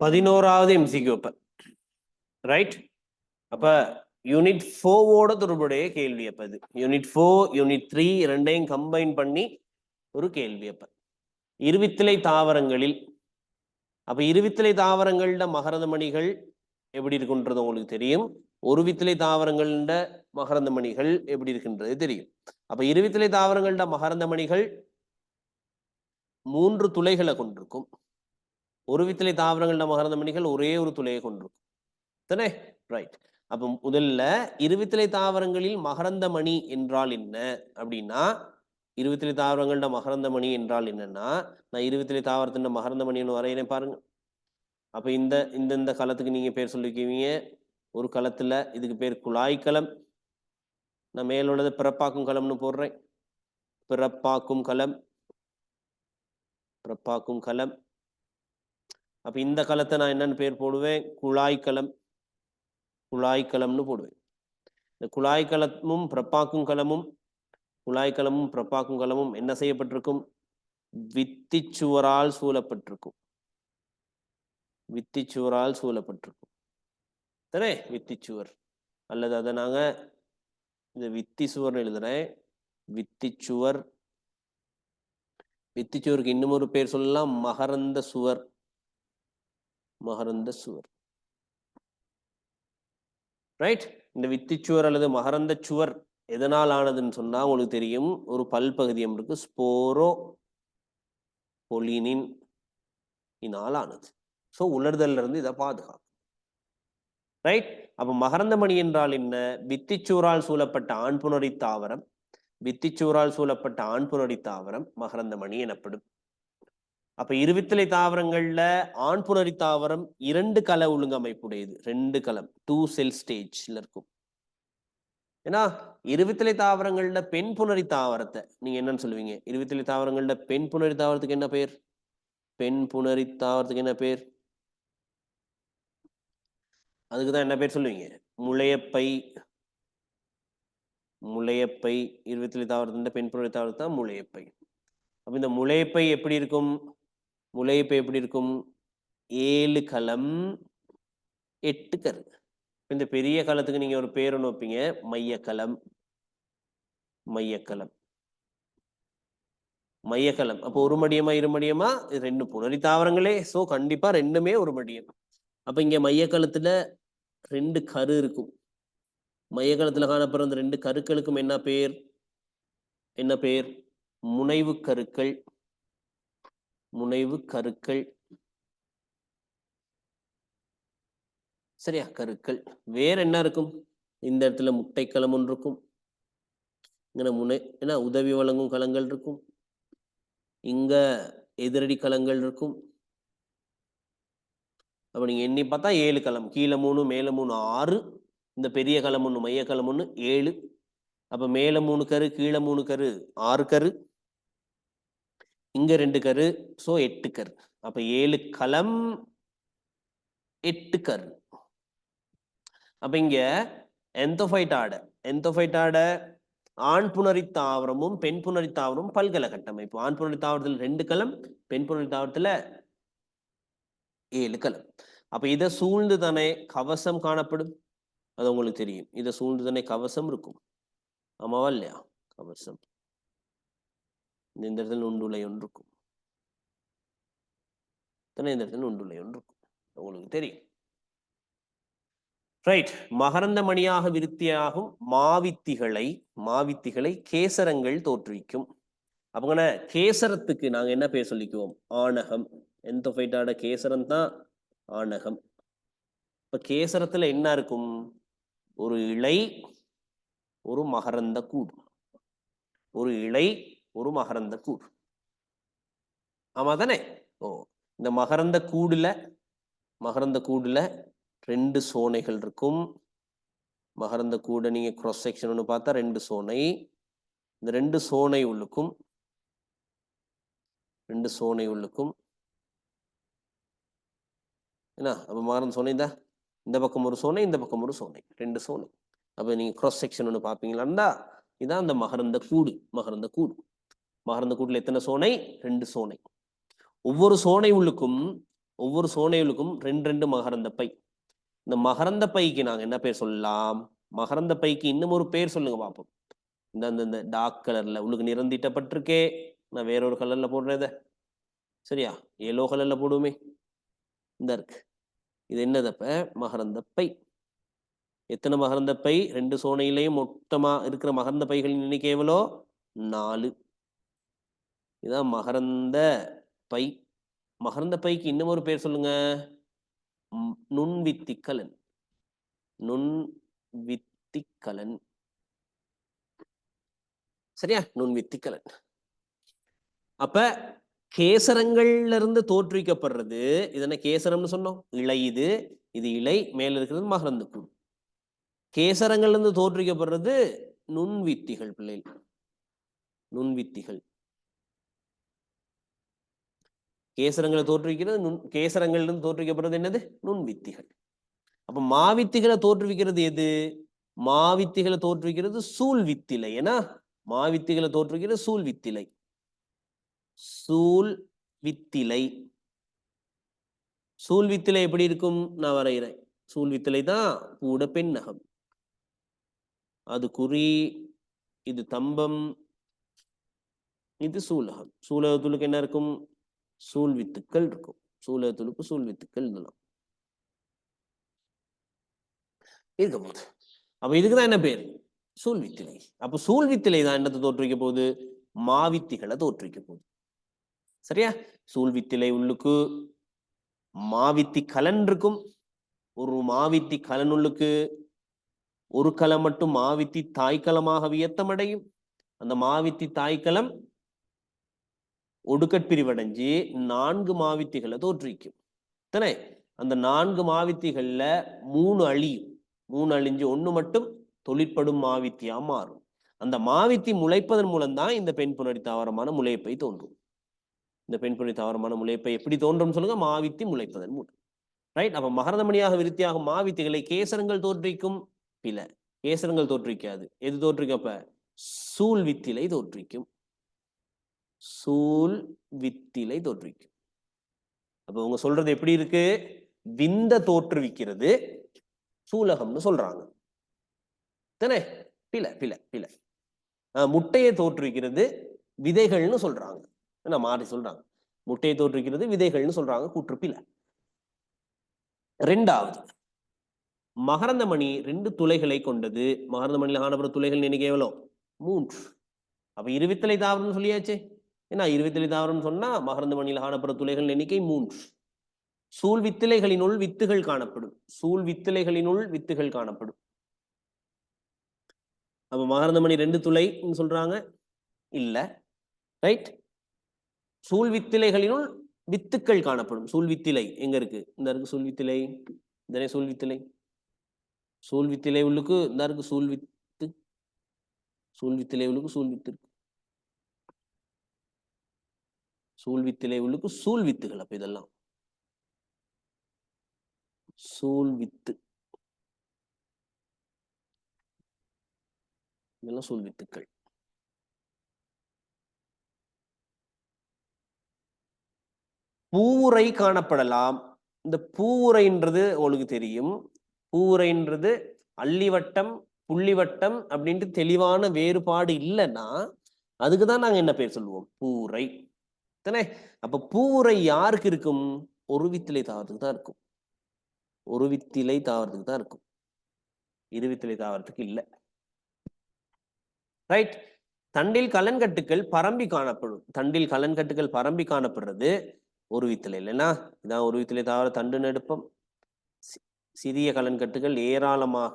11வது MCQ paper right. அப்ப unit 4ஓட தொடர்புடைய கேள்வி அப்ப இது யூனிட் 4 யூனிட் 3 ரெண்டையும் கம்பைன் பண்ணி ஒரு கேள்வி அப்ப இருவித்திலை தாவரங்களில் அப்ப இருவித்திலை தாவரங்களோட மகரந்த மணிகள் எப்படி இருக்குன்றது உங்களுக்கு தெரியும். ஒரு வித்திலை தாவரங்களோட மகரந்த மணிகள் எப்படி இருக்குன்றது தெரியும். அப்ப இருவித்திலை தாவரங்களோட மகரந்த மணிகள் 3 துளைகளை கொண்டிருக்கும். ஒரு வித்திலை தாவரங்களோட மகரந்த மணிகள் ஒரே ஒரு துளையை கொண்டிருக்கும். தானே ரைட். அப்ப முதல்ல இருவித்திலை தாவரங்களில் மகரந்த மணி என்றால் என்ன அப்படின்னா, இருவித்திலை தாவரங்களோட மகரந்த மணி என்றால் என்னன்னா, நான் இருவித்திலை தாவரத்தின் மகரந்த மணின்னு வரையினே பாருங்க. அப்ப இந்த களத்துக்கு நீங்க பேர் சொல்லிக்குவீங்க. ஒரு களத்துல இதுக்கு பேர் குழாய் களம். நான் மேலுள்ளது பிறப்பாக்கும் களம்னு போடுறேன். பிறப்பாக்கும் களம், பிறப்பாக்கும் களம். அப்ப இந்த களத்தை நான் என்னன்னு பேர் போடுவேன்? குழாய்க்களம், குழாய்க்களம்னு போடுவேன். இந்த குழாய்க்களமும் பிறப்பாக்கும் களமும் குழாய்க்களமும் பிறப்பாக்கும் களமும் என்ன செய்யப்பட்டிருக்கும்? வித்திச்சுவரால் சூழப்பட்டிருக்கும். வித்திச்சுவரால் சூழப்பட்டிருக்கும். சரி, வித்திச்சுவர் அல்லது அதை நாங்க இந்த வித்தி சுவர்னு எழுதுறேன். வித்திச்சுவர். வித்திச்சுவருக்கு இன்னும் ஒரு பேர் சொல்லலாம், மகரந்த சுவர். மகரந்த சுவர் ரைட். இந்த வித்திச்சுவர் அல்லது மகரந்த சுவர் எதனால் ஆனதுன்னு சொன்னா உங்களுக்கு தெரியும். ஒரு பல்பகுதியம் இருக்கு, ஸ்போரோ பொலினின் இனால் ஆனது. ஸோ உலர்தல்ல இருந்து இதை பாதுகாக்கும். ரைட். அப்ப மகரந்த மணி என்றால் என்ன? வித்திச்சூரால் சூழப்பட்ட ஆண்புணரி தாவரம். வித்திச்சூரால் சூழப்பட்ட ஆண்புணரி தாவரம் மகரந்த மணி எனப்படும். அப்ப இருவித்திலை தாவரங்கள்ல ஆண்புணரி தாவரம் 2 கல ஒழுங்கமைப்புடையது. 2 களம், 2 செல் ஸ்டேஜ்ல இருக்கும். ஏன்னா இருவித்திலை தாவரங்கள்ல பெண் புணரி தாவரத்தை நீங்க என்னன்னு சொல்லுவீங்க? இருவித்திலை தாவரங்கள்ல பெண் புணரி தாவரத்துக்கு என்ன பேர்? பெண் புணரி தாவரத்துக்கு என்ன பேர்? அதுக்குதான் என்ன பேர் சொல்லுவீங்க? முளையப்பை. முளையப்பை. இருவித்திலை தாவரத்தின் பெண் புணரி தாவரத்து தான் முளையப்பை. அப்ப இந்த முளையப்பை எப்படி இருக்கும்? முளையப்பை எப்படி இருக்கும்? 7 களம் 8 கரு. இந்த பெரிய களத்துக்கு நீங்க ஒரு பேர் ஒன்று வைப்பீங்க, மையக்களம். மையக்களம், மையக்களம். அப்போ ஒரு மடியமா இரு மடியமா? 2 புணரி தாவரங்களே. சோ கண்டிப்பா ரெண்டுமே ஒரு மடியம். அப்ப இங்க மையக்களத்துல 2 கரு இருக்கும். மையக்களத்துல காணப்படுற அந்த 2 கருக்களுக்கும் என்ன பேர்? என்ன பேர்? முனைவு கருக்கள். முனைவு கருக்கள். சரியா? கருக்கள். வேற என்ன இருக்கும்? இந்த இடத்துல முட்டைக்களம் ஒன்று இருக்கும். இங்க முனை என்ன உதவி வழங்கும் களங்கள் இருக்கும். இங்க எதிரடி களங்கள் இருக்கும். அப்ப நீங்க எண்ணி பார்த்தா 7 களம். கீழே 3, மேல 3, 6. இந்த பெரிய களம் 1, மைய களம் 1, 7. அப்ப மேல 3 கரு, கீழே 3 கரு, 6 கரு. இங்க 2 கரு, சோ 8 கரு. அப்ப 7 களம் 8 கரு. அப்ப இங்க எந்தோஃபைட் ஆடை. எந்தோஃபைட் ஆடை ஆண் புணரி தாவரமும் பெண் புணரி தாவரமும் பல்கல கட்டமைப்பு. ஆண் புணரி தாவரத்தில் 2 களம், பெண் புணரி தாவரத்துல 7 களம். அப்ப இதை சூழ்ந்து தானே கவசம் காணப்படும். அது உங்களுக்கு தெரியும். இதை சூழ்ந்து தானே கவசம் இருக்கும். ஆமாவா இல்லையா? கவசம். இந்த இடத்துல நுண்டுளை ஒன்று இருக்கும். தானே இந்த இடத்துல நுண்டுளை ஒன்று இருக்கும். உங்களுக்கு தெரியும். ரைட். மகரந்த மணியாக விருத்தியாகும் மாவித்திகளை கேசரங்கள் தோற்றுவிக்கும். அப்பங்கன கேசரத்துக்கு நாங்க என்ன பேர் சொல்லிக்குவோம்? ஆணகம். எந்தோஃபைட்டாட கேசரம் தான் ஆணகம். இப்ப கேசரத்துல என்ன இருக்கும்? ஒரு இலை, ஒரு மகரந்த கூடு. ஒரு இலை, ஒரு மகரந்த கூடு. ஆமா தானே? ஓ, இந்த மகரந்த கூடுல 2 சோனைகள் இருக்கும். மகரந்த கூட நீங்க கிராஸ் செக்ஷன் பார்த்தா 2 சோனை. இந்த 2 சோனை உள்ளுக்கும் என்ன? அப்ப மகரந்த சோனை இந்த பக்கம் ஒரு சோனை, இந்த பக்கம் ஒரு சோனை, 2 சோனை. அப்ப நீங்க கிராஸ் செக்ஷன் ஒன்று பார்ப்பீங்களா? இதான் அந்த மகரந்த கூடு. மகரந்த கூடுல எத்தனை சோனை? 2 சோனை. ஒவ்வொரு சோனை உள்ளுக்கும் ஒவ்வொரு சோனைகளுக்கும் 2 மகரந்த பை. இந்த மகரந்த பைக்கு நாங்க என்ன பேர் சொல்லலாம்? மகரந்த பைக்கு இன்னும் ஒரு பேர் சொல்லுங்க பார்ப்போம். இந்த டார்க் கலர்ல உங்களுக்கு நிறந்தீட்டப்பட்டிருக்கே, நான் வேறொரு கலர்ல போடுறத சரியா, எல்லோ கலர்ல போடுவோமே, இந்த இருக்கு. இது என்னதப்ப? மகரந்த பை. எத்தனை மகரந்த பை? 2 சோனையிலையும் மொத்தமா இருக்கிற மகரந்த பைகளின் எண்ணிக்கை எவ்வளோ? 4. இதான் மகரந்த பை. மகரந்த பைக்கு இன்னும் ஒரு பேர் சொல்லுங்க. நுண்வித்திக்கலன். நுண்வித்திக்கலன். சரியா? நுண்வித்திக்கலன். அப்ப கேசரங்கள்ல இருந்து தோற்றுவிக்கப்படுறது, இதனை கேசரம்னு சொன்னோம். இலை இது இலை, மேல இருக்கிறது மகரந்த கூடு. கேசரங்கள்ல இருந்து தோற்றுவிக்கப்படுறது நுண்வித்திகள் பிள்ளைகள். நுண்வித்திகள். கேசரங்களை தோற்றுவிக்கிறது கேசரங்கள்ல இருந்து தோற்றுவிக்கப்படுறது என்னது? நுண்வித்திகள். அப்ப மாவித்திகளை தோற்றுவிக்கிறது எது? மாவித்திகளை தோற்றுவிக்கிறது சூழ்வித்திலை. ஏன்னா மாவித்திகளை தோற்றுவிக்கிறது சூழ்வித்திலை. சூழ்வித்திலை. சூழ்வித்திலை எப்படி இருக்கும்? நான் வரைகிறேன். சூழ்வித்திலை தான் கூட பெண்ணகம். அது குறி, இது தம்பம், இது சூலகம். சூலகத்துளுக்கு என்ன இருக்கும்? சூழ்வித்துக்கள் இருக்கும். சூலகத்துளுக்கு சூழ்வித்துக்கள் இதெல்லாம் இருக்கும் போது, அப்ப இதுக்குதான் என்ன பேர்? சூழ்வித்திலை. அப்ப சூழ்வித்திலை தான் என்னத்தை தோற்றுவிக்க போகுது? மாவித்திகளை தோற்றுவிக்க போகுது. சரியா? சூழ்வித்திலை உள்ளுக்கு மாவித்தி கலன் இருக்கும். ஒரு மாவித்தி கலனுள்ளுக்கு ஒரு களம் மட்டும் மாவித்தி தாய்க்களமாக வியத்தமடையும். அந்த மாவித்தி தாய்க்களம் ஒடுக்கற்பிரிவடைஞ்சு 4 மாவித்திகளை தோற்றுவிக்கும். தானே? அந்த 4 மாவித்திகள்ல 3 அழியும். 3 அழிஞ்சு 1 மட்டும் தொழிற்படும் மாவித்தியா மாறும். அந்த மாவித்தி முளைப்பதன் மூலம்தான் இந்த பெண் புணரி தாவரமான முளைப்பை தோன்றும். இந்த பெண் புணரி தாவரமான முளைப்பை எப்படி தோன்றும் சொல்லுங்க? மாவித்தி முளைப்பதன் மூலம். ரைட்? அப்ப மகரந்தமணியாக விருத்தியாகும் மாவித்திகளை கேசரங்கள் தோற்றுவிக்கும். பில கேசரங்கள் தோற்றுவிக்காது. எது தோற்றுவிக்கும்? அப்ப சூழ்வித்திலை தோற்றுவிக்கும். சூழ்வித்திலை தோற்றுவிக்கும். அப்ப உங்க சொல்றது எப்படி இருக்கு? விந்த தோற்றுவிக்கிறது சூலகம்னு சொல்றாங்க. தானே? பில பில பில முட்டையை தோற்றுவிக்கிறது விதைகள்னு சொல்றாங்க. என்ன மாறி சொல்றாங்க? முட்டையை தோற்றுவிக்கிறது விதைகள்னு சொல்றாங்க. கூற்று பில. 2வது, மகரந்தமணி 2 துளைகளை கொண்டது. மகரந்தமணியில் காணப்படுற துளைகள் எண்ணிக்கை எவ்வளோ? 3. அப்ப இருவித்தலை தாவரம்னு சொல்லியாச்சு. ஏன்னா இருவித்தலை தாவரம் சொன்னா மகரந்தமணியில் காணப்படுற துளைகள் எண்ணிக்கை 3. சூழ்வித்திலைகளினுள் வித்துகள் காணப்படும். சூழ்வித்திலைகளினுள் வித்துகள் காணப்படும். அப்ப மகரந்தமணி 2 துளை சொல்றாங்க இல்ல. ரைட்? சூழ்வித்திலைகளினுள் வித்துக்கள் காணப்படும். சூழ்வித்திலை எங்க இருக்கு? இந்த இருக்கு சூழ்வித்திலை. இதனே சூழ்வித்திலை. சூழ்வித்திலை உள்ளுக்கு இந்த இருக்கு சூழ்வித்து. சூழ்வித்திலை உள்ளுக்கு சூழ்வித்து இருக்கு. சூழ்வித்திலை உள்ளுக்கு சூழ்வித்துகள். அப்ப இதெல்லாம் சூழ்வித்து. இதெல்லாம் சூழ்வித்துக்கள். பூவுரை காணப்படலாம். இந்த பூவுரைன்றது உங்களுக்கு தெரியும். பூவுரைன்றது அள்ளிவட்டம் புள்ளிவட்டம் அப்படின்ட்டு தெளிவான வேறுபாடு இல்லைன்னா அதுக்குதான் நாங்க என்ன பேர் சொல்லுவோம்? பூவுரை. தானே? அப்ப பூவுரை யாருக்கு இருக்கும்? ஒரு வித்திலை தாவரத்துக்கு தான் இருக்கும். ஒரு வித்திலை தாவரத்துக்கு தான் இருக்கும். இருவித்திலை தாவரத்துக்கு இல்ல. ரைட்? தண்டில் கலன்கட்டுகள் பரம்பி காணப்படும். தண்டில் கலன்கட்டுகள் பரம்பி காணப்படுறது ஒரு வித்திலை. இல்லைன்னா இதான் ஒரு வித்திலை தாவர தண்டு நடுப்பம். சிறிய கலன்கட்டுகள் ஏராளமாக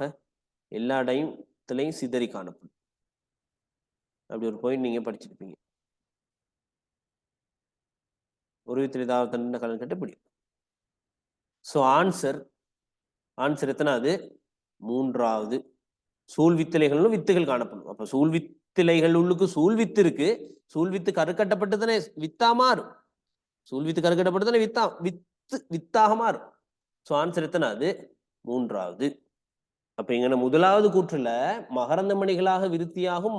எல்லா இடத்திலையும் சிதறி காணப்படும். அப்படி ஒரு பாயிண்ட் நீங்க படிச்சிருப்பீங்க. ஒரு வித்திலை தாவர தண்டு கலன்கட்டு இப்படி. ஸோ ஆன்சர் எத்தனாவது? 3வது. சூழ்வித்திலைகளும் வித்துகள் காணப்படும். அப்ப சூழ்வித்திலைகள் உள்ளுக்கு சூழ்வித்து இருக்கு. சூழ்வித்து கருக்கட்டப்பட்டு தானே வித்தா மாறும். சூழ்வித்து கருக்கட்டப்பட்டு தானே வித்தாக மாறும். ஸோ ஆன்சர் எத்தனாவது? 3வது. அப்ப இங்க முதலாவது கூற்றுல மகரந்தமணிகளாக விருத்தியாகும்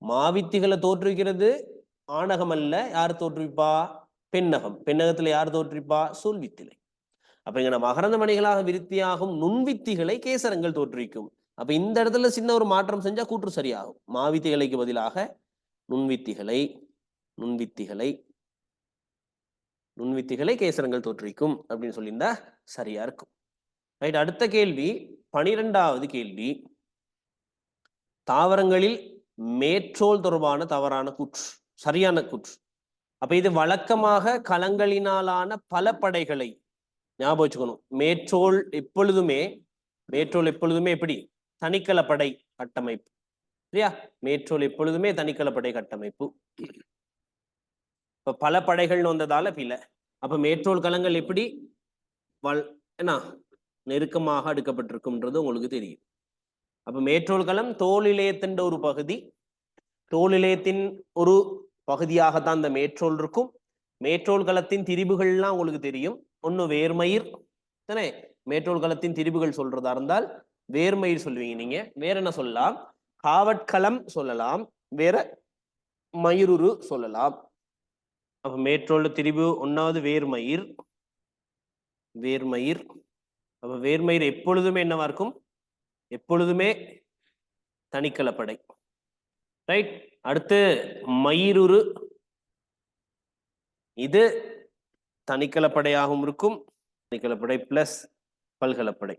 மாவித்திகளை தோற்றுவிக்கிறது ஆணகம் அல்ல. யார் தோற்றுவிப்பா? பெண்ணகம். பெண்ணகத்துல யார் தோற்றுவிப்பா? சூழ்வித்திலை. அப்ப இங்க மகரந்த மணிகளாக விருத்தியாகும் நுண்வித்திகளை கேசரங்கள் தோற்றுவிக்கும். அப்ப இந்த இடத்துல சின்ன ஒரு மாற்றம் செஞ்சா கூற்று சரியாகும். மாவித்திகளுக்கு பதிலாக நுண்வித்திகளை கேசரங்கள் தோற்றுவிக்கும் அப்படின்னு சொல்லியிருந்தா சரியா இருக்கும். ரைட். அடுத்த கேள்வி 12வது கேள்வி. தாவரங்களில் மேற்றோல் தொடர்பான தவறான கூற்று, சரியான கூற்று. அப்ப இது வழக்கமாக கலங்களினாலான பல படைகளை ஞாபகம் வச்சுக்கணும். மேற்றோல் எப்பொழுதுமே எப்படி? தனிக்கலப்படை கட்டமைப்பு. சரியா? மேற்றோல் எப்பொழுதுமே தனிக்கலப்படை கட்டமைப்பு. இப்ப பல படைகள்னு வந்ததால பில. அப்ப மேற்றோல் கலங்கள் எப்படி என்ன நெருக்கமாக அடுக்கப்பட்டிருக்கும்ன்றது உங்களுக்கு தெரியும். அப்ப மேற்றோல் களம் தோல் இழையத்தின் ஒரு பகுதி. தோல் இழையத்தின் ஒரு பகுதியாகத்தான் இந்த மேற்றோல் இருக்கும். மேற்றோல் களத்தின் திரிபுகள்லாம் உங்களுக்கு தெரியும். ஒண்ணு வேர்மயிர் தானே. மேற்றோல் களத்தின் திரிபுகள் சொல்றதா இருந்தால் வேர்மயிர் சொல்லுவீங்க நீங்க. வேற என்ன சொல்லலாம்? காவட்களம் சொல்லலாம், வேற மயிருரு சொல்லலாம். அப்ப மேற்றோல் திரிபு ஒன்னாவது வேர்மயிர். அப்ப வேர்மயிர் எப்பொழுதுமே என்னவா இருக்கும்? எப்பொழுதுமே தனிக்கலப்படை. ரைட். அடுத்து மயிருரு, இது தனிக்கலப்படையாகவும் இருக்கும். தனிக்கலப்படை பிளஸ் பல்கலப்படை.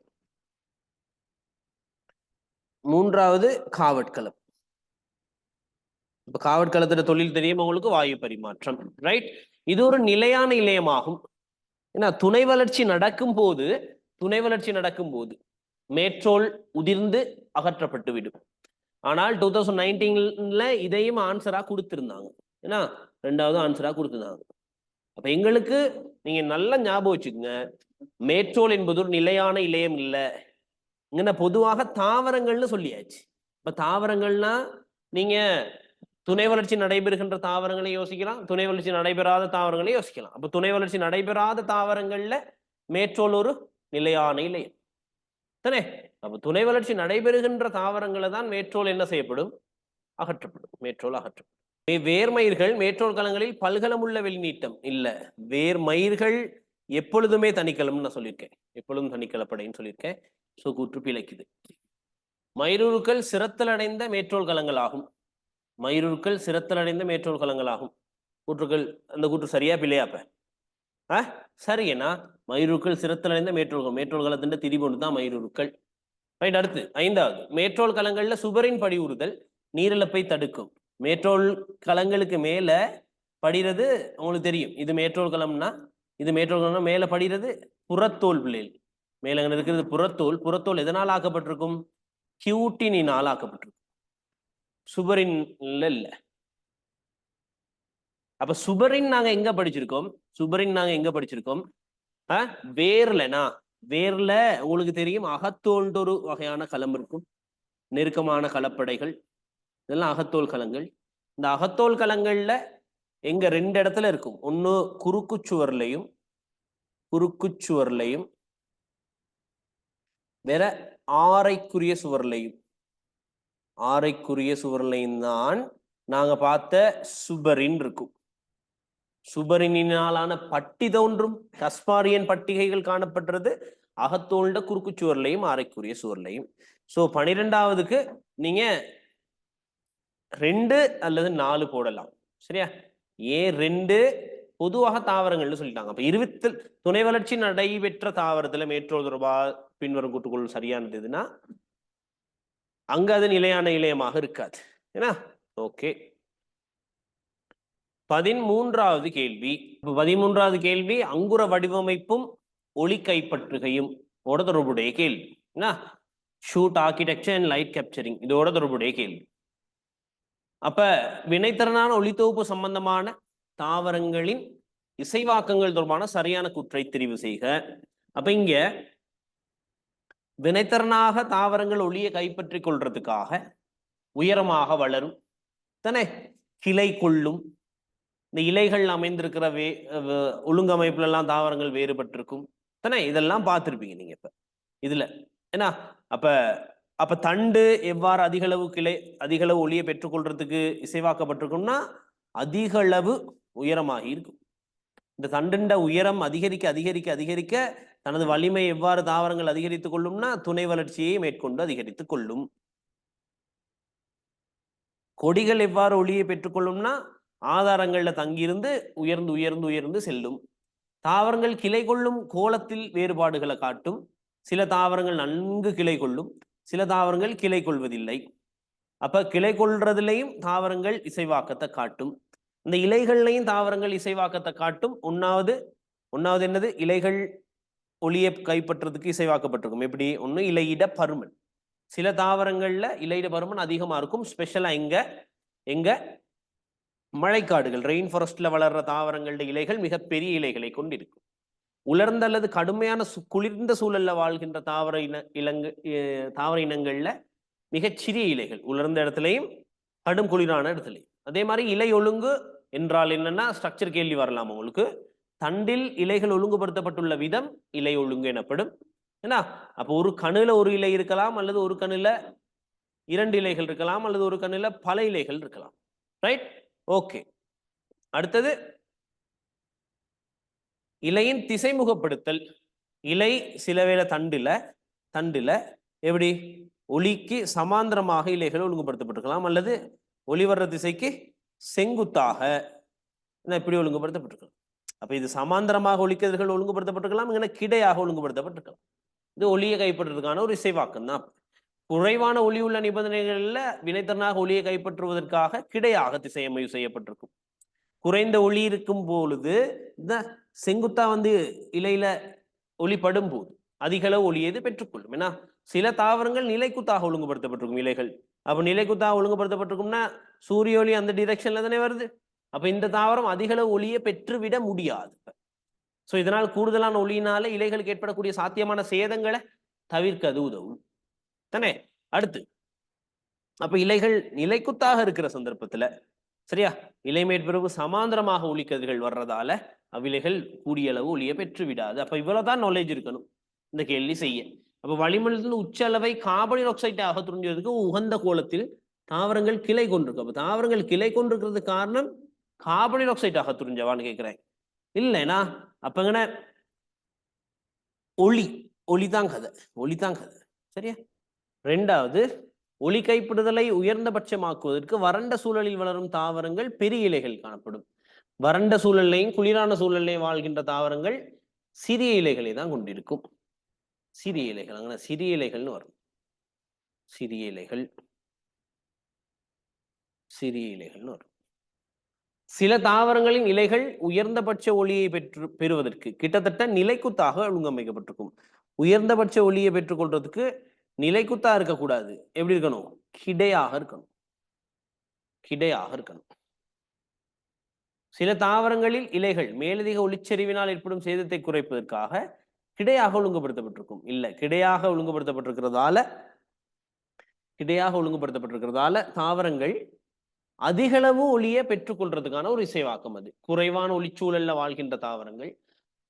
மூன்றாவது காவட்களம். இப்ப காவட்களத்தோட தொழில் தெரியும் உங்களுக்கு, வாயு பரிமாற்றம். ரைட். இது ஒரு நிலையான இழையமாகும். ஏன்னா துணை வளர்ச்சி நடக்கும் போது மேற்றோல் உதிர்ந்து அகற்றப்பட்டு விடும். ஆனால் 2019ல இதையும் ஆன்சரா கொடுத்திருந்தாங்க. ஏன்னா 2வது ஆன்சரா கொடுத்திருந்தாங்க. அப்ப எங்களுக்கு நீங்க நல்லா ஞாபகம் வச்சுக்கோங்க, மேற்றோல் என்பது ஒரு நிலையான இழையம் இல்லை. இங்க பொதுவாக தாவரங்கள்னு சொல்லியாச்சு. இப்ப தாவரங்கள்னா நீங்க துணை வளர்ச்சி நடைபெறுகின்ற தாவரங்களை யோசிக்கலாம், துணை வளர்ச்சி நடைபெறாத தாவரங்களை யோசிக்கலாம். அப்ப துணை வளர்ச்சி நடைபெறாத தாவரங்கள்ல மேற்றோல் ஒரு நிலையான இழையம் தானே. அப்ப துணை வளர்ச்சி நடைபெறுகின்ற தாவரங்களை தான் மேற்றோல் என்ன செய்யப்படும்? அகற்றப்படும். மேற்றோல் அகற்றப்படும். வேர்மயிர்கள் மேற்றோல் களங்களில் பல்கலம் உள்ள வெளிநீட்டம் இல்ல. வேர்மயிர்கள் எப்பொழுதுமே தனிக்கலம் நான் சொல்லியிருக்கேன். எப்பொழுதும் தனிக்கலப்படைன்னு சொல்லியிருக்கேன். சோ கூற்று பிழைக்குது. மயிருருக்கள் சிரத்தல் அடைந்த மேற்றோல் களங்கள் ஆகும். கூற்றுக்கள் அந்த கூற்று சரியா பிழையாப்ப? சரி. ஏன்னா மயிருருக்கள் சிரத்தல் அடைந்த மேற்றோல் களத்தின் திரிபொண்டு தான் மயிருருக்கள். ரைட். அடுத்து 5வது மேற்றோல் களங்கள்ல சுபரின் படிவுறுதல் நீரிழப்பை தடுக்கும். மேற்றோல் களங்களுக்கு மேல படிறது உங்களுக்கு தெரியும். இது மேற்றோல் களம்னா மேல படிறது புறத்தோல் பிள்ளைகள். மேல இருக்கிறது புறத்தோல். புறத்தோல் எதனால் ஆக்கப்பட்டிருக்கும்? கியூட்டினால் ஆக்கப்பட்டிருக்கும். சுபரின் இல்ல. அப்ப சுபரின் நாங்க எங்க படிச்சிருக்கோம்? வேர்ல உங்களுக்கு தெரியும் அகத்தோல்ன்ற ஒரு வகையான களம் இருக்கும். நெருக்கமான களப்படைகள், இதெல்லாம் அகத்தோல் களங்கள். இந்த அகத்தோல் களங்கள்ல எங்க 2 இடத்துல இருக்கும். ஒண்ணு குறுக்கு சுவர்லையும் வேற ஆரைக்குரிய சுவர்லையும் தான் நாங்க பார்த்த சுபரின் இருக்கும். சுபரினாலான பட்டி தோன்றும் கஸ்பாரியன் பட்டிகைகள் காணப்படுறது அகத்தோல்ட குறுக்கு சுவர்லையும் ஆரைக்குரிய சுவர்லையும். சோ 12வதுக்கு நீங்க 2 அல்லது 4 போடலாம். சரியா? 2 பொதுவாக தாவரங்கள்னு சொல்லிட்டாங்க. அப்ப 20 துணை வளர்ச்சி நடைபெற்ற தாவரத்துல மேற்றோல் தொடர்பா பின்வரும் கூட்டுக்குள் சரியானதுன்னா அங்க அது நிலையான இழையமாக இருக்காது. ஏன்னா ஓகே. 13வது கேள்வி. 13வது கேள்வி அங்குர வடிவமைப்பும் ஒளி கைப்பற்றுகையும் தொடர்புடைய கேள்வி. Shoot architecture and light capturing இதோட தொடர்புடைய கேள்வி. அப்ப வினைத்திறனான ஒளித்தொகுப்பு சம்பந்தமான தாவரங்களின் இசைவாக்கங்கள் தொடர்பான சரியான கூற்றை தெரிவு செய்க. அப்ப இங்க வினைத்திறனாக தாவரங்கள் ஒளியை கைப்பற்றி கொள்றதுக்காக உயரமாக வளரும் தானே, கிளை கொள்ளும். இந்த இலைகள் அமைந்திருக்கிற ஒழுங்கமைப்புல எல்லாம் தாவரங்கள் வேறுபட்டிருக்கும் தானே. இதெல்லாம் பார்த்திருப்பீங்க நீங்க இப்ப இதுல. ஏன்னா அப்ப தண்டு எவ்வாறு அதிகளவு ஒளியை பெற்றுக்கொள்றதுக்கு இசைவாக்கப்பட்டிருக்கும்னா அதிகளவு உயரமாகி இருக்கும். இந்த தண்டின் உயரம் அதிகரிக்க அதிகரிக்க அதிகரிக்க தனது வலிமை எவ்வாறு தாவரங்கள் அதிகரித்துக் கொள்ளும்னா துணை வளர்ச்சியை மேற்கொண்டு அதிகரித்துக் கொள்ளும். கொடிகள் எவ்வாறு ஒளியை பெற்றுக்கொள்ளும்னா ஆதாரங்கள்ல தங்கியிருந்து உயர்ந்து உயர்ந்து உயர்ந்து செல்லும். தாவரங்கள் கிளை கொள்ளும் கோலத்தில் வேறுபாடுகளை காட்டும். சில தாவரங்கள் நன்கு கிளை கொள்ளும், சில தாவரங்கள் கிளை கொள்வதில்லை. அப்ப கிளை கொள்றதுலையும் தாவரங்கள் இசைவாக்கத்தை காட்டும். இந்த இலைகள்லையும் தாவரங்கள் இசைவாக்கத்தை காட்டும். ஒன்னாவது என்னது, இலைகள் ஒளியை கைப்பற்றதுக்கு இசைவாக்கப்பட்டிருக்கும். எப்படி? ஒண்ணு இலையிட பருமன். சில தாவரங்கள்ல இலையிட பருமன் அதிகமா இருக்கும். ஸ்பெஷலா எங்க மழைக்காடுகள், ரெயின் ஃபாரஸ்ட்ல வளர்ற தாவரங்களுடைய இலைகள் மிகப்பெரிய இலைகளை கொண்டிருக்கும். உலர்ந்த அல்லது கடுமையான குளிர்ந்த சூழல்ல வாழ்கின்ற தாவர இனங்கள்ல மிகச்சிறிய இலைகள், உலர்ந்த இடத்துலையும் கடும் குளிரான இடத்துலையும். அதே மாதிரி இலை ஒழுங்கு என்றால் என்னன்னா, ஸ்ட்ரக்சர் கேள்வி வரலாம் உங்களுக்கு. தண்டில் இலைகள் ஒழுங்குபடுத்தப்பட்டுள்ள விதம் இலை ஒழுங்கு எனப்படும். ஏன்னா அப்போ ஒரு கணுல ஒரு இலை இருக்கலாம், அல்லது ஒரு கணுல 2 இலைகள் இருக்கலாம், அல்லது ஒரு கணுல பல இலைகள் இருக்கலாம். ரைட்? ஓகே. அடுத்தது இலையின் திசைமுகப்படுத்தல். இலை சிலவேளை தண்டுல எப்படி ஒளிக்கு சமாந்தரமாக இலைகள் ஒழுங்குபடுத்தப்பட்டிருக்கலாம், அல்லது ஒளி வர்ற திசைக்கு செங்குத்தாக இப்படி ஒழுங்குபடுத்தப்பட்டிருக்கலாம். அப்ப இது சமாந்தரமாக ஒளிக்கதிர்கள் ஒழுங்குபடுத்தப்பட்டிருக்கலாம், இங்கே கிடையாக ஒழுங்குபடுத்தப்பட்டிருக்கலாம். இது ஒளியை கைப்பற்றுவதற்கான ஒரு இசைவாக்கம் தான். குறைவான ஒளி உள்ள நிபந்தனைகள்ல வினைத்திறனாக ஒளியை கைப்பற்றுவதற்காக கிடையாக திசையமைவு செய்யப்பட்டிருக்கும். குறைந்த ஒளி இருக்கும் பொழுது இந்த செங்குத்தா இலையில ஒளி படும் போது அதிக அளவு ஒளியை பெற்றுக்கொள்ளும். ஏன்னா சில தாவரங்கள் நிலைக்குத்தாக ஒழுங்குபடுத்தப்பட்டிருக்கும் இலைகள். அப்ப நிலைக்குத்தாக ஒழுங்குபடுத்தப்பட்டிருக்கும்னா சூரிய ஒளி அந்த டிரெக்ஷன்ல தானே வருது. அப்ப இந்த தாவரம் அதிக அளவு ஒளியை பெற்றுவிட முடியாது. ஸோ இதனால் கூடுதலான ஒளியினால இலைகளுக்கு ஏற்படக்கூடிய சாத்தியமான சேதங்களை தவிர்க்க அது உதவும் தானே. அடுத்து அப்ப இலைகள் நிலைக்குத்தாக இருக்கிற சந்தர்ப்பத்துல சரியா, இலை மேற்பரப்பு சமாந்தரமாக ஒளிக்கதிர்கள் வர்றதால அவ்விலைகள் கூடிய அளவு ஒளியை பெற்று விடாது. அப்ப இவ்வளவுதான் நாலேஜ் இருக்கணும் இந்த கேள்வி செய்ய. அப்ப வளிமண்டலத்தின் உச்ச அளவை கார்பன் ஆக்சைடை அகத்துறிஞ்சதுக்கு உகந்த கோலத்தில் தாவரங்கள் கிளை கொண்டிருக்கு. அப்ப தாவரங்கள் கிளை கொண்டிருக்கிறது காரணம் கார்பன் ஆக்சைடு அகத்துறிஞ்சவான்னு கேட்கிறேன் இல்லைனா அப்பங்கன ஒளிதான் கதை சரியா. ரெண்டாவது, ஒளி கைப்படுதலை உயர்ந்தபட்சமாக்குவதற்கு வறண்ட சூழலில் வளரும் தாவரங்கள் பெரிய இலைகள் காணப்படும். வறண்ட சூழலையும் குளிரான சூழலையும் வாழ்கின்ற தாவரங்கள் சிறிய இலைகளை தான் கொண்டிருக்கும். சிறிய இலைகள் அங்கே சிறிய இலைகள்னு வரும். சிறிய இலைகள்னு வரும். சில தாவரங்களின் இலைகள் உயர்ந்தபட்ச ஒளியை பெறுவதற்கு கிட்டத்தட்ட நிலைக்குத்தாக ஒழுங்கமைக்கப்பட்டிருக்கும். உயர்ந்தபட்ச ஒளியை பெற்றுக்கொள்றதுக்கு நிலைக்குத்தா இருக்கக்கூடாது. எப்படி இருக்கணும்? கிடையாக இருக்கணும். சில தாவரங்களில் இலைகள் மேலதிக ஒளிச்செறிவினால் ஏற்படும் சேதத்தை குறைப்பதற்காக கிடையாக ஒழுங்குபடுத்தப்பட்டிருக்கும். இல்ல, கிடையாக ஒழுங்குபடுத்தப்பட்டிருக்கிறதால தாவரங்கள் அதிகளவு ஒளியை பெற்றுக்கொள்றதுக்கான ஒரு இசைவாக்கம் அது. குறைவான ஒளிச்சூழல்ல வாழ்கின்ற தாவரங்கள்,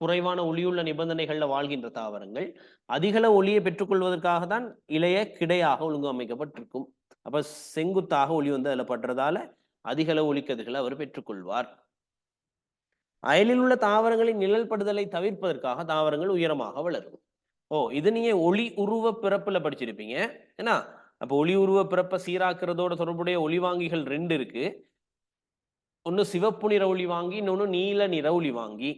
குறைவான ஒளியுள்ள நிபந்தனைகள்ல வாழ்கின்ற தாவரங்கள் அதிகளவு ஒளியை பெற்றுக்கொள்வதற்காக தான் இலைய கிடையாக ஒழுங்கு அமைக்கப்பட்டிருக்கும். அப்ப செங்குத்தாக ஒளி அதுல படுறதால அதிகளவு ஒளிக்கதிர்களை அவர் பெற்றுக்கொள்வார். அயலில் உள்ள தாவரங்களின் நிழல் படுதலை தவிர்ப்பதற்காக தாவரங்கள் உயரமாக வளரும். இது நீங்க ஒளி உருவ பிறப்புல படிச்சிருப்பீங்க. ஏன்னா அப்ப ஒளி உருவ பிறப்பை சீராக்குறதோட தொடர்புடைய ஒளிவாங்கிகள் 2 இருக்கு. ஒன்னு சிவப்பு நிற ஒளிவாங்கி, இன்னொன்னு நீல நிற ஒளிவாங்கி.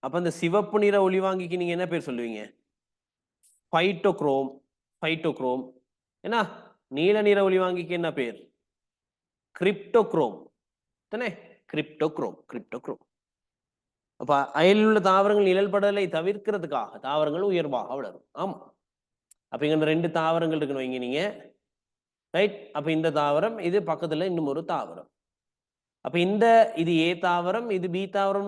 அப்ப அந்த சிவப்பு நிற ஒளிவாங்கிக்கு நீங்க என்ன பேர் சொல்லுவீங்க? பைட்டோக்ரோம். ஏன்னா நீல நிற ஒளிவாங்கிக்கு என்ன பேர்? கிரிப்டோக்ரோம் தானே. கிரிப்டோக்ரோம். அப்ப அயலில் உள்ள தாவரங்கள் நிழல் படலை தவிர்க்கிறதுக்காக தாவரங்கள் உயர்வாக வளரும். ஆமா, அப்ப இங்க 2 தாவரங்கள் இருக்குன்னு வைங்க நீங்க. ரைட்? அப்ப இந்த தாவரம், இது பக்கத்துல இன்னும் ஒரு தாவரம். அப்ப இது ஏ தாவரம், இது பி தாவரம்.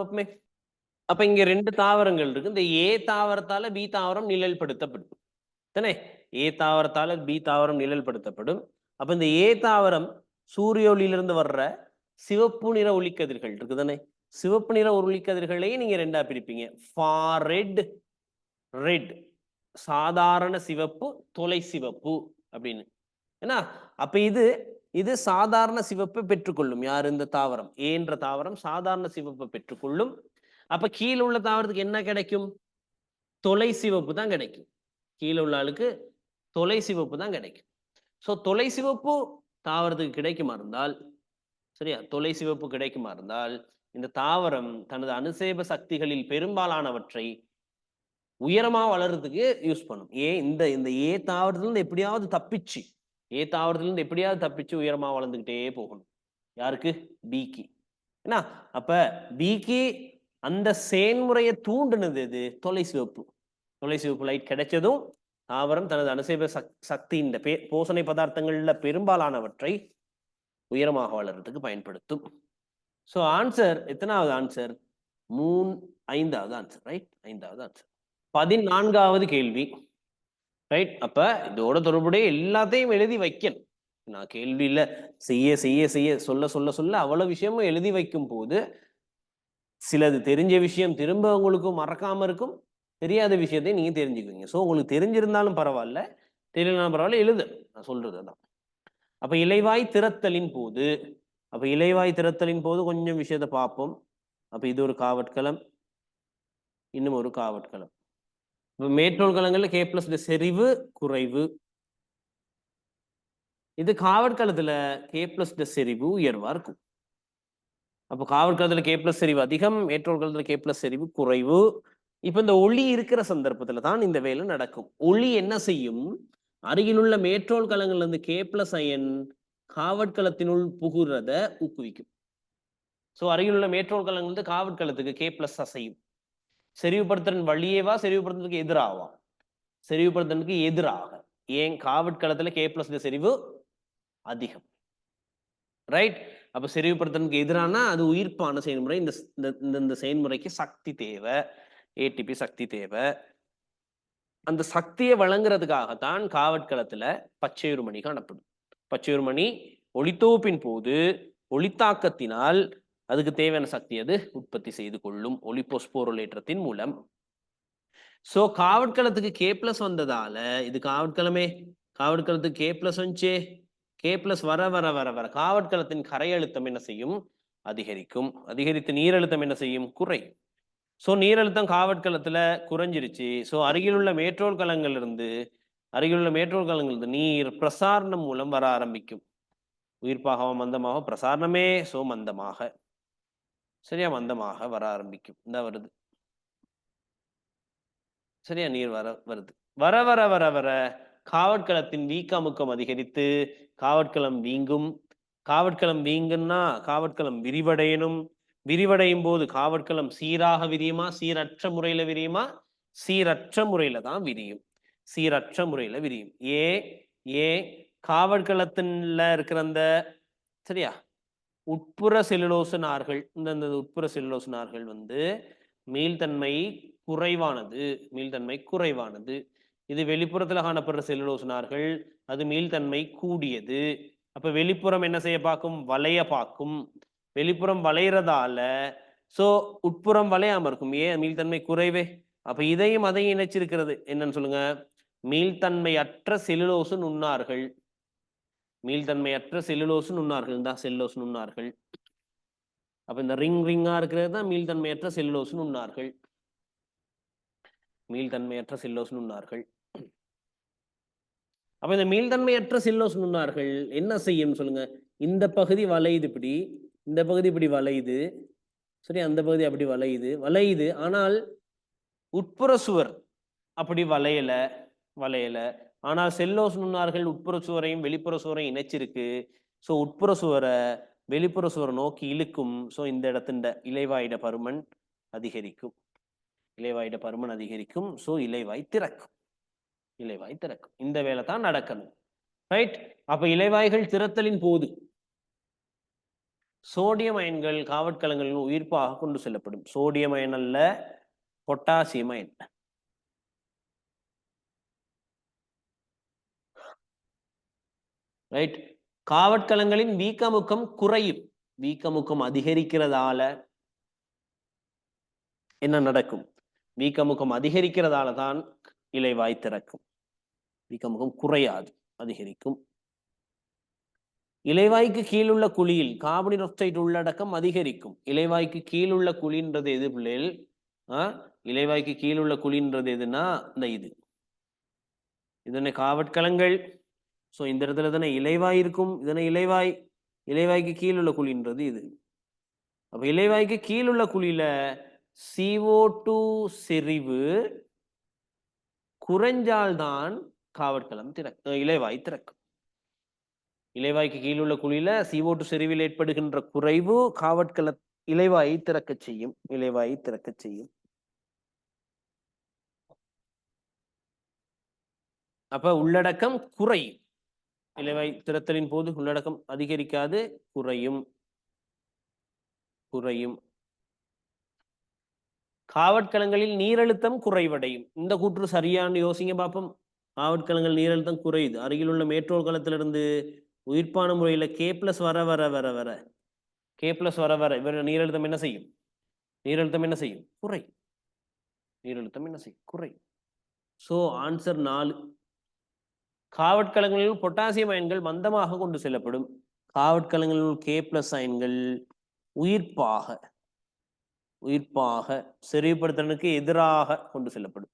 அப்ப இங்க 2 தாவரங்கள் இருக்கு. இந்த ஏ தாவரத்தால பி தாவரம் நிழல் படுத்தப்படும் தானே. ஏ தாவரத்தால பி தாவரம் நிழல் படுத்தப்படும். அப்ப இந்த ஏ தாவரம் சூரிய ஒளியிலிருந்து வர்ற சிவப்பு நிற ஒளிக்கதிர்கள் இருக்கு தானே. சிவப்பு நிற ஒளிக்கதிர்களையும் நீங்க 2ஆ பிரிப்பீங்க. ஃபார் ரெட் சாதாரண சிவப்பு, தொலை சிவப்பு அப்படின்னு. ஏன்னா அப்ப இது இது சாதாரண சிவப்பை பெற்றுக்கொள்ளும். யார்? இந்த தாவரம் ஏ என்ற தாவரம் சாதாரண சிவப்பை பெற்றுக்கொள்ளும். அப்ப கீழே உள்ள தாவரத்துக்கு என்ன கிடைக்கும்? தொலை சிவப்பு தான் கிடைக்கும். கீழே உள்ள ஆளுக்கு தொலை சிவப்பு தான் கிடைக்கும். ஸோ தொலை சிவப்பு தாவரத்துக்கு கிடைக்குமா இருந்தால், சரியா, தொலை சிவப்பு கிடைக்குமா இருந்தால் இந்த தாவரம் தனது அனுசேப சக்திகளில் பெரும்பாலானவற்றை உயரமா வளர்றதுக்கு யூஸ் பண்ணும். இந்த இந்த ஏ தாவரத்துல இருந்து எப்படியாவது தப்பிச்சு உயரமா வளர்ந்துகிட்டே போகணும். யாருக்கு? பிக்கு. என்ன? அப்ப பிக்கு அந்த செயல்முறையை தூண்டுனது எது? தொலை சிவப்பு. தொலை சிவப்பு லைட் கிடைச்சதும் தாவரம் தனது அனுசேப சக்தி இந்த போசனை பதார்த்தங்கள்ல பெரும்பாலானவற்றை உயரமாக வளர்றதுக்கு பயன்படுத்தும். ஸோ ஆன்சர் எத்தனாவது ஆன்சர்? 5வது ஆன்சர். ரைட், 5வது ஆன்சர். 14வது கேள்வி. ரைட், அப்ப இதோட தொடர்புடைய எல்லாத்தையும் எழுதி வைக்கணும். நான் கேள்வியில செய்ய செய்ய செய்ய சொல்ல சொல்ல சொல்ல அவ்வளவு விஷயமும் எழுதி வைக்கும் போது சிலது தெரிஞ்ச விஷயம் திரும்ப உங்களுக்கு மறக்காம இருக்கும், தெரியாத விஷயத்தை நீங்க தெரிஞ்சுக்குவீங்க. ஸோ உங்களுக்கு தெரிஞ்சிருந்தாலும் பரவாயில்ல, தெரியலனாலும் பரவாயில்ல, எழுது. நான் சொல்றது தான். அப்ப இலைவாய் திறத்தலின் போது கொஞ்சம் விஷயத்தை பார்ப்போம். அப்ப இது ஒரு காவட்களம், இன்னும் ஒரு காவட்களம். மேற்றோல் களங்கள்ல K+ செறிவு குறைவு. இது காவட்களத்துல K+ செறிவு உயர்வா இருக்கும். அப்போ காவட்களத்துல K+ செறிவு அதிகம், மேற்றோல் களத்துல K+ செறிவு குறைவு. இப்ப இந்த ஒளி இருக்கிற சந்தர்ப்பத்துல தான் இந்த வேலை நடக்கும். ஒளி என்ன செய்யும்? அருகிலுள்ள மேற்றோல் களங்கள்ல இருந்து K+ அயன் காவட்களத்தினுள் புகுறத ஊக்குவிக்கும். ஸோ அருகிலுள்ள மேற்றோல் களங்கள் வந்து காவட்களத்துக்கு K+ அசையும். செறிவுபடுத்துறன் வழியேவா, செறிவுபடுத்துறதுக்கு எதிராவா? செறிவுபடுத்துறதுக்கு எதிராக. ஏன்? காவட்களத்துல K+ செறிவு அதிகம். ரைட், அப்ப செறிவுபடுத்துறதுக்கு எதிரானா அது உயிர்ப்பான செயல்முறை. இந்த செயல்முறைக்கு சக்தி தேவை, ஏடிபி சக்தி தேவை. அந்த சக்தியை வழங்குறதுக்காகத்தான் காவட்களத்துல பச்சையுருமணி காணப்படும். பச்சையுருமணி ஒளித்தொகுப்பின் போது ஒளித்தாக்கத்தினால் அதுக்கு தேவையான சக்தி அது உற்பத்தி செய்து கொள்ளும் ஒளிபோஸ்போரலேற்றத்தின் மூலம். சோ காவட்களத்துக்கு K+ வந்ததால இது காவட்களத்துக்கு K+ வந்துச்சே. K+ வர வர வர வர காவட்களத்தின் கரை அழுத்தம் என்ன செய்யும்? அதிகரிக்கும். அதிகரித்து நீரழுத்தம் என்ன செய்யும்? குறையும். ஸோ நீரழுத்தம் காவட்களத்துல குறைஞ்சிருச்சு. ஸோ அருகிலுள்ள மேற்றோல் களங்கள்ல இருந்து நீர் பிரசாரணம் மூலம் வர ஆரம்பிக்கும். உயிர்ப்பாக மந்தமாக பிரசாரணமே. ஸோ மந்தமாக, சரியா, மந்தமாக வர ஆரம்பிக்கும். இந்த வருது, சரியா, நீர் வருது. வர வர வர வர காவட்களத்தின் வீக்க அமுக்கம் அதிகரித்து காவட்களம் வீங்கும். காவட்களம் வீங்குன்னா காவட்களம் விரிவடையணும். விரிவடையும் போது காவட்களம் சீராக விரியுமா, சீரற்ற முறையில விரியுமா? சீரற்ற முறையில தான் விரியும். சீரற்ற முறையில விரியும். ஏன் காவட்களத்துல இருக்கிற அந்த, சரியா, உட்புற செல்லுலோசு நார்கள், இந்த உட்புற செல்லுலோசு நார்கள் வந்து மீள்தன்மை குறைவானது. இது வெளிப்புறத்துல காணப்படுற செல்லுலோசு நார்கள், அது மீள்தன்மை கூடியது. அப்ப வெளிப்புறம் என்ன செய்ய பார்க்கும்? வளைய பார்க்கும். வெளிப்புறம் வளையறதால சோ உட்புறம் வளையாம இருக்கும். ஏன்? மீள்தன்மை குறைவே. அப்ப இதையும் அதையும் இணைச்சிருக்கிறது என்னன்னு சொல்லுங்க? மீள்தன்மையற்ற செல்லுலோசு நுண்ணார்கள். மீள்தன்மையற்ற செல்லுலோசு நுண்ணார்கள் தான் செல்லுலோசு நுண்ணார்கள். அப்ப இந்த ரிங்கா இருக்கிறது தான் மீள்தன்மையற்ற செல்லுலோசு நுண்ணார்கள். மீள்தன்மையற்ற செல்லுலோசு நுண்ணார்கள். அப்ப இந்த மீள்தன்மையற்ற செல்லுலோசு நுண்ணார்கள் என்ன செய்யும் சொல்லுங்க? இந்த பகுதி வளையுது இப்படி, இந்த பகுதி இப்படி வளையுது, சரி, அந்த பகுதி அப்படி வளையுது. ஆனால் உட்புற சுவர் அப்படி வளையல. ஆனால் செல்லுலோசு நுண்ணார்கள் உட்புற சுவரையும் வெளிப்புற சுவரையும் இணைச்சிருக்கு. ஸோ உட்புற சுவரை வெளிப்புற சுவரை நோக்கி இழுக்கும். ஸோ இந்த இடத்துல இலைவாயிட பருமன் அதிகரிக்கும். ஸோ இலைவாய் திறக்கும். இந்த வேலை தான் நடக்கணும். ரைட், அப்ப இலைவாய்கள் திறத்தலின் போது சோடியம் அயன்கள் காவட்களங்களின் உயிர்ப்பாக கொண்டு செல்லப்படும். சோடியம் அயன் அல்ல, பொட்டாசியம் அயன். ரைட், காவட்களங்களின் வீக்கமுக்கம் குறையும். வீக்கமுக்கம் அதிகரிக்கிறதால என்ன நடக்கும்? வீக்கமுக்கம் அதிகரிக்கிறதால தான் இலைவாய் திறக்கும். வீக்கமுகம் குறையாது, அதிகரிக்கும். இலைவாய்க்கு கீழுள்ள குழியில் கார்பன் ஆக்சைடு உள்ளடக்கம் அதிகரிக்கும். இலைவாய்க்கு கீழுள்ள குழின்றது எது பிள்ளைகள்? இலைவாய்க்கு கீழுள்ள குழின்றது எதுன்னா இந்த இது இதனை காவட்கலங்கள். ஸோ இந்த இடத்துல தானே இலைவாய் இருக்கும். இதனை இலைவாய்க்கு கீழுள்ள குழின்றது இது. அப்ப இலைவாய்க்கு கீழுள்ள குழியில CO2 செறிவு குறைஞ்சால்தான் காவட்கலம் இலைவாய் திறக்கும். இலைவாய்க்கு கீழுள்ள குழியில CO2 செறிவில் ஏற்படுகின்ற குறைவு காவட்கல இலைவாயை திறக்க செய்யும். இலைவாயை திறக்க செய்யும். அப்ப உள்ளடக்கம் குறையும். இலைவாய் திறத்தலின் போது உள்ளடக்கம் அதிகரிக்காது, குறையும். காவட்கலங்களில் நீரழுத்தம் குறைவடையும். இந்த கூற்று சரியான யோசிங்க பார்ப்போம். காவட்கலங்கள் நீரழுத்தம் குறையுது. அருகில் உள்ள மேட்ரோ களத்திலிருந்து உயிர்ப்பான முறையில K+ வர வர வர வர K+ வர வர இவர் நீரழுத்தம் என்ன செய்யும்? குறை. நீரழுத்தம் என்ன செய்யும்? குறை. So answer 4. காவட்கலங்களில் பொட்டாசியம் அயன்கள் மந்தமாக கொண்டு செல்லப்படும். காவட்கலங்களில் K+ அயன்கள் உயிர்ப்பாக செறிவுபடுத்தலுக்கு எதிராக கொண்டு செல்லப்படும்.